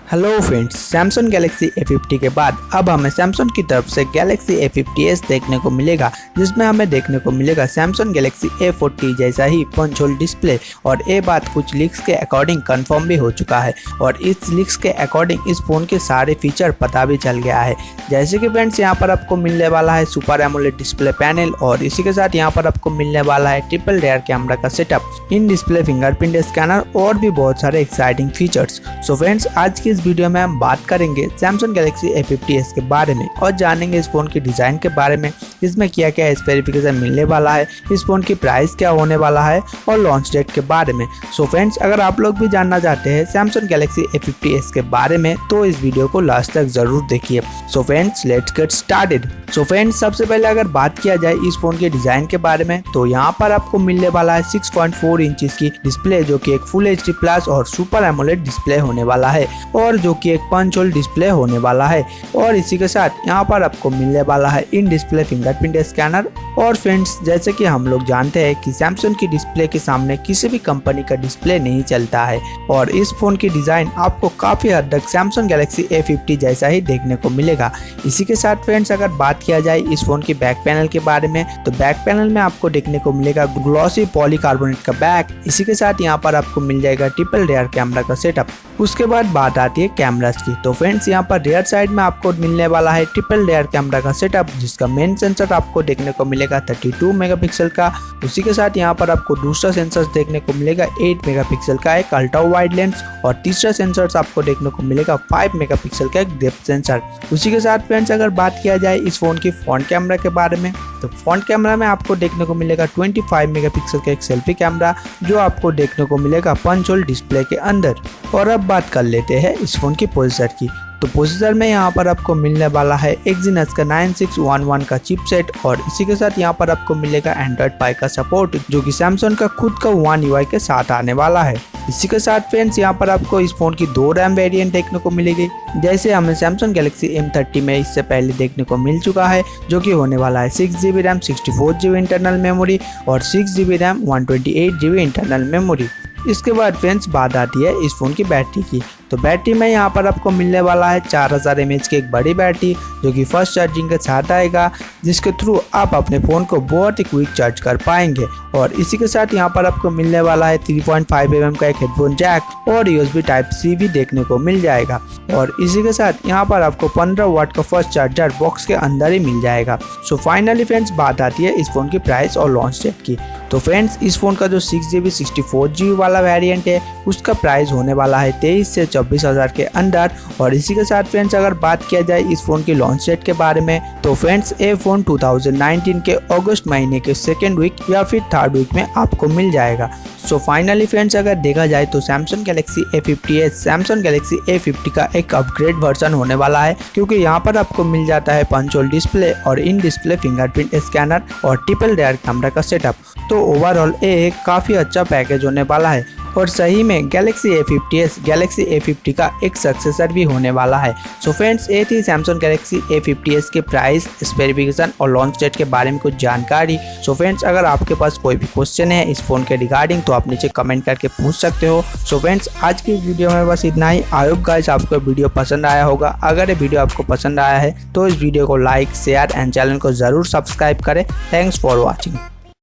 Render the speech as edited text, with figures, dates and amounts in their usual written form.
Hello friends, Samsung Galaxy A50 के बाद अब हमें सैमसंग की तरफ से गैलेक्सी A50s देखने को मिलेगा, जिसमें हमें देखने को मिलेगा सैमसंग गैलेक्सी A40 जैसा ही पंच होल डिस्प्ले। और ये बात कुछ लीक्स के अकॉर्डिंग कंफर्म भी हो चुका है और इस लीक्स के अकॉर्डिंग इस फोन के सारे फीचर पता भी चल गया है। जैसे कि फ्रेंड्स यहाँ पर आपको मिलने वाला है सुपर एमोलेड डिस्प्ले पैनल और इसी के साथ यहाँ पर आपको मिलने वाला है ट्रिपल रेयर कैमरा का setup, in display fingerprint scanner और भी बहुत सारे एक्साइटिंग फीचर्स। सो फ्रेंड्स, आज की इस वीडियो में हम बात करेंगे सैमसंग गैलेक्सी A50s के बारे में और जानेंगे इस फोन के डिजाइन के बारे में, इसमें क्या क्या स्पेसिफिकेशन मिलने वाला है, इस फोन की प्राइस क्या होने वाला है और लॉन्च डेट के बारे में। सो फ्रेंड्स, अगर आप लोग भी जानना चाहते हैं सैमसंग गैलेक्सी A50s के बारे में तो इस वीडियो को लास्ट तक जरूर देखिए। So friends, let's get started. So friends, सबसे पहले अगर बात किया जाए इस फोन के डिजाइन के बारे में तो यहाँ पर आपको मिलने वाला है 6.4 इंचेस की डिस्प्ले, जो कि एक फुल HD प्लस और सुपर एमोलेड डिस्प्ले होने वाला है और जो कि एक पंच होल डिस्प्ले होने वाला है। और इसी के साथ यहाँ पर आपको मिलने वाला है इन डिस्प्ले फिंगरप्रिंट स्कैनर। और फ्रेंड्स, जैसे कि हम लोग जानते हैं कि सैमसंग की डिस्प्ले के सामने किसी भी कंपनी का डिस्प्ले नहीं चलता है और इस फोन की डिजाइन आपको काफी हद तक सैमसंग गैलेक्सी A50 जैसा ही देखने को मिलेगा। इसी के साथ फ्रेंड्स, अगर बात किया जाए इस फोन की बैक पैनल के बारे में तो बैक पैनल में आपको देखने को मिलेगा ग्लॉसी पॉलीकार्बोनेट का बैक। इसी के साथ यहाँ पर आपको मिल जाएगा ट्रिपल रेयर कैमरा का सेटअप। उसके बाद बात आती है कैमरास की, तो फ्रेंड्स यहाँ पर रियर साइड में आपको मिलने वाला है ट्रिपल रेयर कैमरा का सेटअप, जिसका मेन सेंसर आपको देखने को मिलेगा 32 मेगापिक्सल का। उसी के साथ यहाँ पर आपको दूसरा सेंसर देखने को मिलेगा 8 मेगापिक्सल का एक अल्ट्रा वाइड लेंस और तीसरा सेंसर आपको देखने को मिलेगा 5 मेगापिक्सल का एक डेप्थ सेंसर। उसी के साथ फ्रेंड्स, अगर बात किया जाए इस फोन की फ्रंट कैमरा के बारे में तो फ्रंट कैमरा में आपको देखने को मिलेगा 25 मेगापिक्सल का एक सेल्फी कैमरा, जो आपको देखने को मिलेगा पंच होल डिस्प्ले के अंदर। और अब बात कर लेते हैं इस फोन की प्रोसेसर की, तो प्रोसेसर में यहाँ पर आपको मिलने वाला है Exynos का 9611 का चिपसेट और इसी के साथ यहाँ पर आपको मिलेगा Android Pie का सपोर्ट, जो कि सैमसंग का खुद का One UI के साथ आने वाला है। इसी के साथ फ्रेंड्स, यहाँ पर आपको इस फोन की 2 रैम वेरिएंट देखने को मिलेगी, जैसे हमें सैमसंग गैलेक्सी M30 में इससे पहले देखने को मिल चुका है, जो कि होने वाला है 6GB RAM 64GB internal memory और 6GB RAM 128GB internal memory. इसके बाद फ्रेंड्स, बात आती है इस फोन की बैटरी की, तो बैटरी में यहाँ पर आपको मिलने वाला है 4000 mAh की एक बड़ी बैटरी, जो कि फर्स्ट चार्जिंग के साथ आएगा, जिसके थ्रू आप अपने फ़ोन को बहुत ही क्विक चार्ज कर पाएंगे। और इसी के साथ यहाँ पर आपको मिलने वाला है 3.5 mm का एक हेडफोन जैक और USB Type-C भी देखने को मिल जाएगा। और इसी के साथ यहाँ पर आपको 15 वाट का फर्स्ट चार्जर बॉक्स के अंदर ही मिल जाएगा। सो फाइनली फ्रेंड्स, बात आती है इस फोन की प्राइस और लॉन्च डेट की, तो फ्रेंड्स इस फोन का जो 6GB 64GB वाला वेरिएंट है उसका प्राइस होने वाला है 23 से 24,000 के अंदर। और इसी के साथ फ्रेंड्स, अगर बात किया जाए इस फोन की लॉन्च डेट के बारे में तो फ्रेंड्स ये फोन 2019 के अगस्त महीने के 2nd वीक या फिर 3rd वीक में आपको मिल जाएगा। सो फाइनली फ्रेंड्स, अगर देखा जाए तो Samsung Galaxy A50s Samsung Galaxy A50 का एक अपग्रेड वर्जन होने वाला है, क्योंकि यहाँ पर आपको मिल जाता है पंच होल डिस्प्ले और इन डिस्प्ले फिंगरप्रिंट स्कैनर और ट्रिपल रेयर कैमरा का सेटअप। तो ओवरऑल ये एक काफ़ी अच्छा पैकेज होने वाला है और सही में गैलेक्सी A50 का एक सक्सेसर भी होने वाला है। सो फ्रेंड्स, ये थी सैमसंग गैलेक्सी A50s के प्राइस, स्पेसिफिकेशन और लॉन्च डेट के बारे में कुछ जानकारी। सो फ्रेंड्स, अगर आपके पास कोई भी क्वेश्चन है इस फोन के रिगार्डिंग तो आप नीचे कमेंट करके पूछ सकते हो। सो फ्रेंड्स, आज की वीडियो में बस इतना ही। आई होप गाइस आपको वीडियो पसंद आया होगा। अगर ये वीडियो आपको पसंद आया है तो इस वीडियो को लाइक, शेयर एंड चैनल को जरूर सब्सक्राइब करें। Thanks for watching.